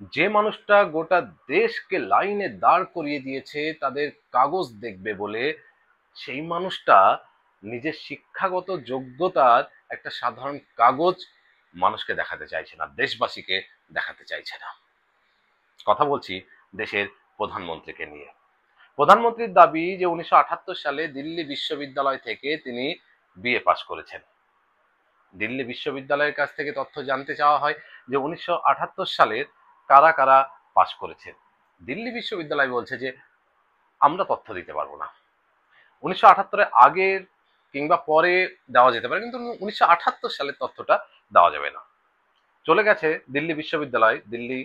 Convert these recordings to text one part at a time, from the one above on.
যে মানুষটা গোটা দেশকে লাইনে দাঁড় করিয়ে দিয়েছে তাদের কাগজ দেখবে বলে, সেই মানুষটা নিজের শিক্ষাগত যোগ্যতার একটা সাধারণ কাগজ মানুষকে দেখাতে চাইছে না, দেশবাসীকে দেখাতে চাইছে না। কথা বলছি দেশের প্রধানমন্ত্রীকে নিয়ে। প্রধানমন্ত্রীর দাবি যে 1978 সালে দিল্লি বিশ্ববিদ্যালয় থেকে তিনি বিএ পাশ করেছেন। দিল্লি বিশ্ববিদ্যালয়ের কাছ থেকে তথ্য জানতে চাওয়া হয় যে 1978 সালের কারা কারা পাশ করেছেন। দিল্লি বিশ্ববিদ্যালয় বলছে যে আমরা তথ্য দিতে পারবো না। 1978 আগের কিংবা পরে দেওয়া যেতে পারে, কিন্তু 1978 সালের তথ্যটা দেওয়া যাবে না। চলে গেছে দিল্লি বিশ্ববিদ্যালয় দিল্লি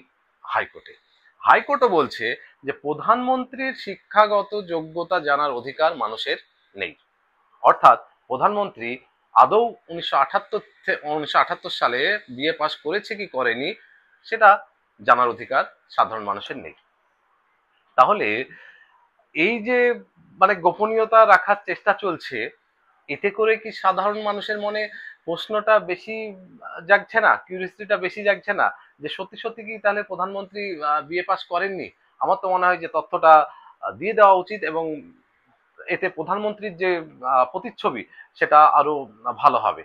হাইকোর্টে। হাইকোর্টও বলছে যে প্রধানমন্ত্রীর শিক্ষাগত যোগ্যতা জানার অধিকার মানুষের নেই। অর্থাৎ প্রধানমন্ত্রী আদৌ 1978 সালে বিএ পাস করেছে কি করেনি সেটা জানার অধিকার সাধারণ মানুষের নেই। তাহলে এই যে গোপনীয়তা রাখার চেষ্টা চলছে, এতে করে কি সাধারণ মানুষের মনে প্রশ্নটা বেশি জাগছে না, কিউরিয়াসিটিটা বেশি জাগছে না যে সত্যি সত্যি কি তাহলে প্রধানমন্ত্রী বিএ পাস করেননি? আমার তো মনে হয় যে তথ্যটা দিয়ে দেওয়া উচিত, এবং এতে প্রধানমন্ত্রীর যে প্রতিচ্ছবি সেটা আরো ভালো হবে।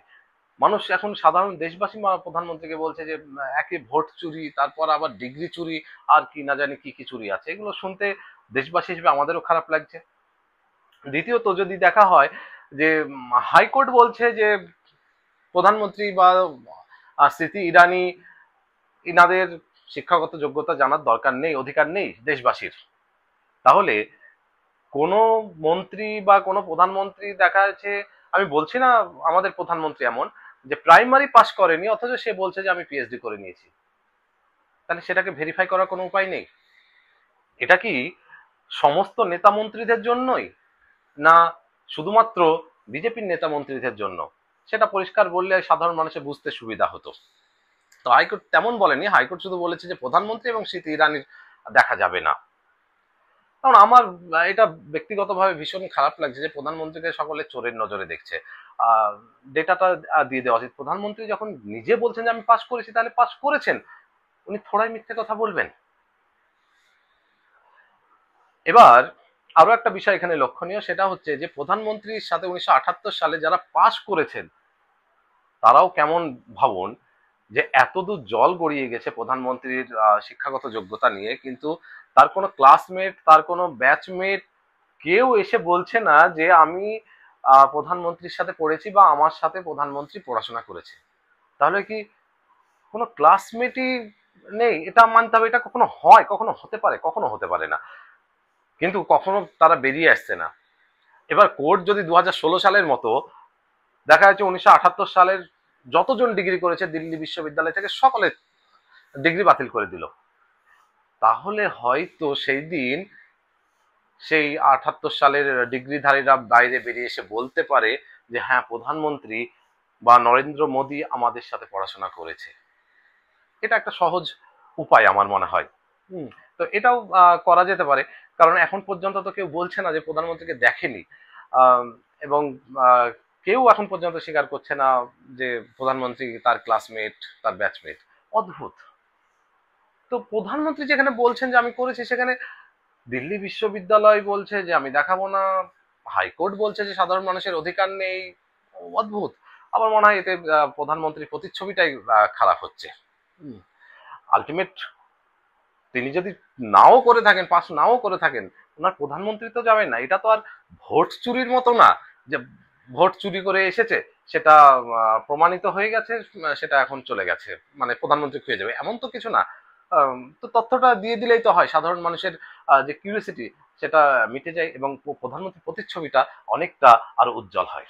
মানুষ এখন সাধারণ দেশবাসী প্রধানমন্ত্রীকে বলছে যে একে ভোট চুরি, তারপর আবার ডিগ্রি চুরি, আর কি না জানি কি কি চুরি আছে। এগুলো শুনতে দেশবাসী হিসেবে আমাদেরও খারাপ লাগছে। দ্বিতীয়ত যদি দেখা হয় যে হাইকোর্ট বলছে যে প্রধানমন্ত্রী বা স্মৃতি ইরানি ইনাদের শিক্ষাগত যোগ্যতা জানার দরকার নেই, অধিকার নেই দেশবাসীর, তাহলে কোনো মন্ত্রী বা কোনো প্রধানমন্ত্রী দেখা যাচ্ছে, আমি বলছি না আমাদের প্রধানমন্ত্রী এমন যে প্রাইমারি পাস করেনি অথচ সে বলছে যে আমি পিএইচডি করে নিয়েছি, তাহলে সেটাকে ভেরিফাই করার কোনো উপায় নেই? এটা কি সমস্ত নেতা মন্ত্রীদের জন্যই, না শুধুমাত্র বিজেপির নেতা মন্ত্রীদের জন্য? সেটা পরিষ্কার বললে সাধারণ মানুষের বুঝতে সুবিধা হতো। তো হাইকোর্ট তেমন বলেনি, হাইকোর্ট শুধু বলেছে যে প্রধানমন্ত্রী এবং স্মৃতি ইরানির দেখা যাবে না। কারণ আমার এটা ব্যক্তিগতভাবে ভীষণ খারাপ লাগছে যে প্রধানমন্ত্রীকে সকলে চোরের নজরে দেখছে। ডেটাটা দিয়ে দেওয়া উচিত। প্রধানমন্ত্রী যখন নিজে বলছেন যে আমি পাস করেছি, তাহলে পাস করেছেন, উনি থোড়াই মিথ্যে কথা বলবেন? এবার আরো একটা বিষয় এখানে লক্ষণীয়, সেটা হচ্ছে যে প্রধানমন্ত্রীর সাথে 1978 সালে যারা পাস করেছেন তারাও কেমন ভাবুন, যে এতদূর জল গড়িয়ে গেছে প্রধানমন্ত্রীর শিক্ষাগত যোগ্যতা নিয়ে, কিন্তু তার কোনো ক্লাসমেট, তার কোনো ব্যাচমেট কেউ এসে বলছে না যে আমি প্রধানমন্ত্রীর সাথে পড়েছি বা আমার সাথে প্রধানমন্ত্রী পড়াশোনা করেছে। তাহলে কি কোনো ক্লাসমেটই নেই? এটা মানতে হবে। এটা কখনো হয়, কখনো হতে পারে, কখনো হতে পারে না, কিন্তু কখনো তারা বেরিয়ে আসছে না। এবার কোর্ট যদি 2016 সালের মতো দেখা যাচ্ছে 1978 সালের যতজন ডিগ্রি করেছে দিল্লি বিশ্ববিদ্যালয় থেকে সকলের ডিগ্রি বাতিল করে দিল, তাহলে হয়তো সেই দিন সেই 78 সালের ডিগ্রিধারীরা বাইরে বেরিয়ে এসে বলতে পারে যে হ্যাঁ, প্রধানমন্ত্রী বা নরেন্দ্র মোদী আমাদের সাথে পড়াশোনা করেছে। এটা একটা সহজ উপায় আমার মনে হয়। হুম। তো এটাও করা যেতে পারে, কারণ এখন পর্যন্ত তো কেউ বলছে না যে প্রধানমন্ত্রীকে দেখেনি। আম, এবং আহ, কেউ এখন পর্যন্ত স্বীকার করছে না যে প্রধানমন্ত্রী তার ক্লাসমেট, তার ব্যাচমেট। অদ্ভুত। তো প্রধানমন্ত্রী যেখানে বলছেন যে আমি করেছি, সেখানে দিল্লি বিশ্ববিদ্যালয় বলছে যে আমি দেখাবো না, হাইকোর্ট বলছে যে সাধারণ মানুষের অধিকার নেই। অদ্ভুত। আমার মনে হয় এতে প্রধানমন্ত্রীর প্রতিচ্ছবিটাই খারাপ হচ্ছে। আলটিমেট তিনি যদি নাও করে থাকেন, পাস নাও করে থাকেন, ওনার প্রধানমন্ত্রী তো যাবেন না। এটা তো আর ভোট চুরির মতো না যে ভোট চুরি করে এসেছে, সেটা প্রমাণিত হয়ে গেছে, সেটা এখন চলে গেছে, মানে প্রধানমন্ত্রী খুঁজে যাবে, এমন তো কিছু না। তো তথ্যটা দিয়ে দিলেই তো হয়, সাধারণ মানুষের যে কিউরিয়াসিটি সেটা মিটে যায় এবং প্রধানমন্ত্রীর প্রতিচ্ছবিটা অনেকটা আরো উজ্জ্বল হয়।